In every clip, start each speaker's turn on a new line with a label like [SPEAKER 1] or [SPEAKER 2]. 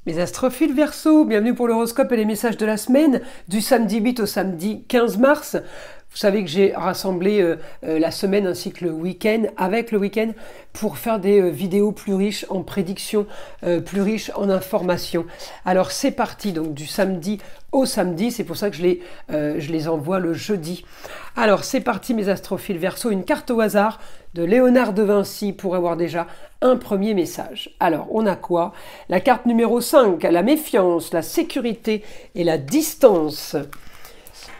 [SPEAKER 1] Mes astrophiles Verseau, bienvenue pour l'horoscope et les messages de la semaine, du samedi 8 au samedi 15 mars. Vous savez que j'ai rassemblé la semaine ainsi que le week-end, avec le week-end, pour faire des vidéos plus riches en prédictions, plus riches en informations. Alors c'est parti, donc du samedi au samedi, c'est pour ça que je les envoie le jeudi. Alors c'est parti mes astrophiles Verseau, une carte au hasard de Léonard de Vinci pour avoir déjà un premier message. Alors on a quoi? La carte numéro 5, la méfiance, la sécurité et la distance.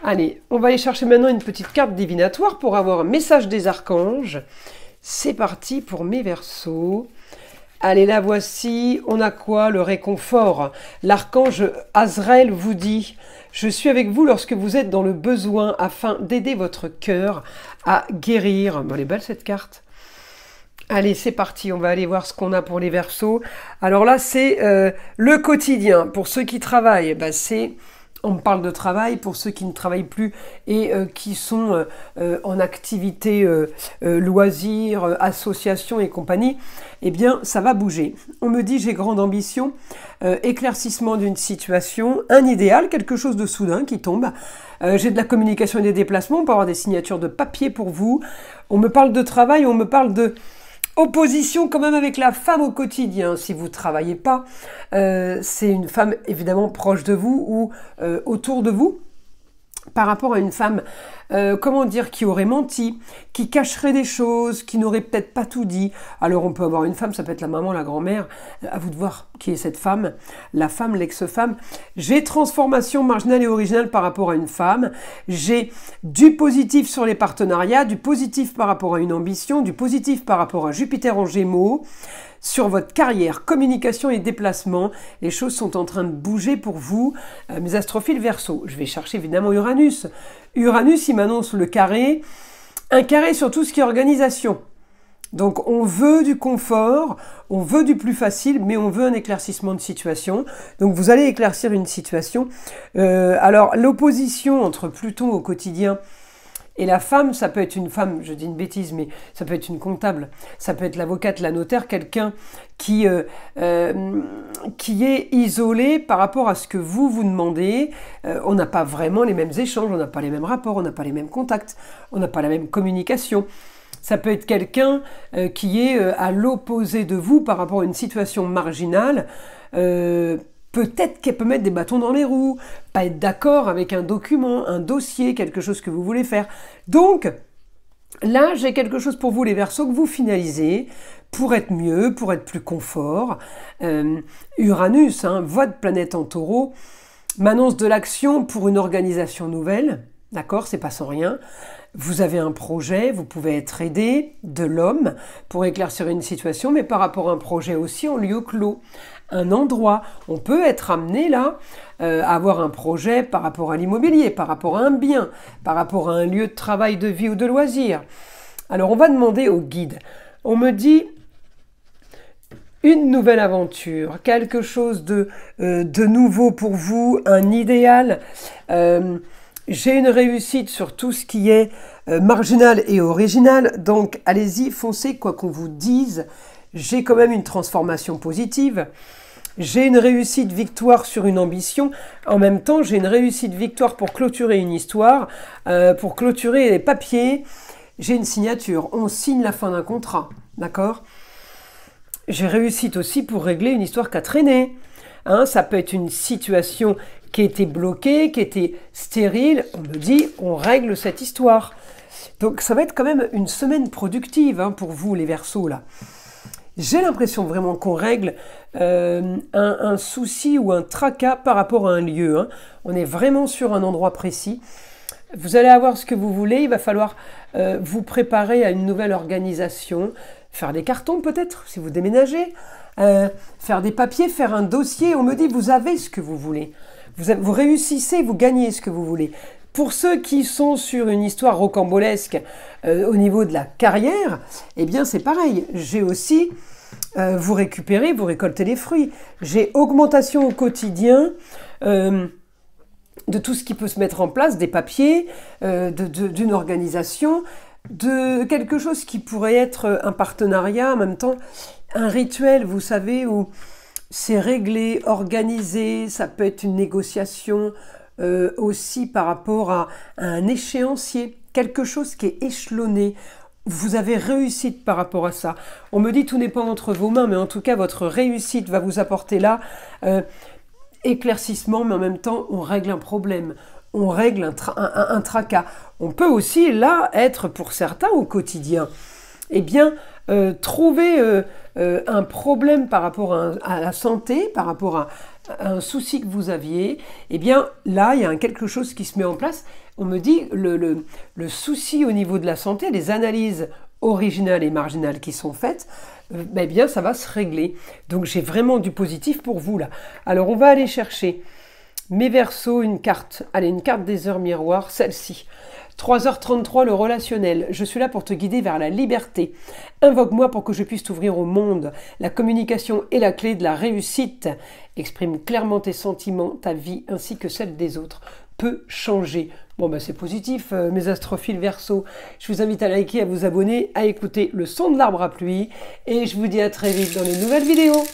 [SPEAKER 1] Allez, on va aller chercher maintenant une petite carte divinatoire pour avoir un message des archanges. C'est parti pour mes Verseaux. Allez, la voici. On a quoi? Le réconfort. L'archange Azraël vous dit « Je suis avec vous lorsque vous êtes dans le besoin afin d'aider votre cœur à guérir. » Bon, elle est belle cette carte. Allez, c'est parti, on va aller voir ce qu'on a pour les Verseaux. Alors là, c'est le quotidien. Pour ceux qui travaillent, on me parle de travail. Pour ceux qui ne travaillent plus et qui sont en activité loisirs, associations et compagnie, eh bien, ça va bouger. On me dit, j'ai grande ambition, éclaircissement d'une situation, un idéal, quelque chose de soudain qui tombe. J'ai de la communication et des déplacements, on peut avoir des signatures de papier pour vous. On me parle de travail, on me parle de opposition quand même avec la femme au quotidien. Si vous ne travaillez pas, c'est une femme évidemment proche de vous ou autour de vous. Par rapport à une femme, comment dire, qui aurait menti, qui cacherait des choses, qui n'aurait peut-être pas tout dit. Alors on peut avoir une femme, ça peut être la maman, la grand-mère, à vous de voir qui est cette femme, la femme, l'ex-femme. J'ai transformation marginale et originale par rapport à une femme, j'ai du positif sur les partenariats, du positif par rapport à une ambition, du positif par rapport à Jupiter en Gémeaux. Sur votre carrière, communication et déplacement, les choses sont en train de bouger pour vous, mes astrophiles Verseau. Je vais chercher évidemment Uranus. Uranus, il m'annonce le carré, un carré sur tout ce qui est organisation. Donc on veut du confort, on veut du plus facile, mais on veut un éclaircissement de situation. Donc vous allez éclaircir une situation. Alors l'opposition entre Pluton au quotidien et la femme, ça peut être une femme, je dis une bêtise, mais ça peut être une comptable, ça peut être l'avocate, la notaire, quelqu'un qui est isolé par rapport à ce que vous demandez. On n'a pas vraiment les mêmes échanges, on n'a pas les mêmes rapports, on n'a pas les mêmes contacts, on n'a pas la même communication. Ça peut être quelqu'un qui est à l'opposé de vous par rapport à une situation marginale. Peut-être qu'elle peut mettre des bâtons dans les roues, pas être d'accord avec un document, un dossier, quelque chose que vous voulez faire. Donc, là, j'ai quelque chose pour vous, les Verseaux, que vous finalisez pour être mieux, pour être plus confort. Uranus, votre planète en Taureau, m'annonce de l'action pour une organisation nouvelle. D'accord, c'est pas sans rien. Vous avez un projet, vous pouvez être aidé de l'homme pour éclaircir une situation, mais par rapport à un projet aussi en lieu clos. Un endroit, on peut être amené là à avoir un projet par rapport à l'immobilier, par rapport à un bien, par rapport à un lieu de travail, de vie ou de loisir. Alors on va demander au guide. On me dit une nouvelle aventure, quelque chose de nouveau pour vous, un idéal. J'ai une réussite sur tout ce qui est marginal et original, donc allez-y, foncez, quoi qu'on vous dise. J'ai quand même une transformation positive. J'ai une réussite victoire sur une ambition. En même temps, j'ai une réussite victoire pour clôturer une histoire, pour clôturer les papiers. J'ai une signature. On signe la fin d'un contrat. D'accord? J'ai réussite aussi pour régler une histoire qui a traîné. Ça peut être une situation qui était bloquée, qui était stérile. On me dit, on règle cette histoire. Donc ça va être quand même une semaine productive pour vous, les Verseaux, là. J'ai l'impression vraiment qu'on règle un souci ou un tracas par rapport à un lieu. On est vraiment sur un endroit précis. Vous allez avoir ce que vous voulez. Il va falloir vous préparer à une nouvelle organisation. Faire des cartons peut-être, si vous déménagez. Faire des papiers, faire un dossier. On me dit, vous avez ce que vous voulez. Vous réussissez, vous gagnez ce que vous voulez. Pour ceux qui sont sur une histoire rocambolesque au niveau de la carrière, eh bien c'est pareil. J'ai aussi, vous récupérez, vous récoltez les fruits. J'ai augmentation au quotidien de tout ce qui peut se mettre en place, des papiers, d'une organisation, de quelque chose qui pourrait être un partenariat, en même temps un rituel, vous savez, où c'est réglé, organisé, ça peut être une négociation aussi par rapport à un échéancier, quelque chose qui est échelonné. Vous avez réussite par rapport à ça. On me dit tout n'est pas entre vos mains, mais en tout cas votre réussite va vous apporter là éclaircissement, mais en même temps on règle un problème, on règle un tracas. On peut aussi là être pour certains au quotidien, eh bien trouver un problème par rapport à la santé, par rapport à un souci que vous aviez, eh bien là il y a quelque chose qui se met en place. On me dit le souci au niveau de la santé, les analyses originales et marginales qui sont faites, eh bien ça va se régler. Donc j'ai vraiment du positif pour vous là. Alors on va aller chercher mes Verseaux, une carte. Allez, une carte des heures miroirs, celle-ci. 3h33, le relationnel. Je suis là pour te guider vers la liberté. Invoque-moi pour que je puisse t'ouvrir au monde. La communication est la clé de la réussite. Exprime clairement tes sentiments, ta vie ainsi que celle des autres peut changer. Bon, ben c'est positif, mes astrophiles Verseaux. Je vous invite à liker, à vous abonner, à écouter le son de l'arbre à pluie. Et je vous dis à très vite dans les nouvelles vidéos.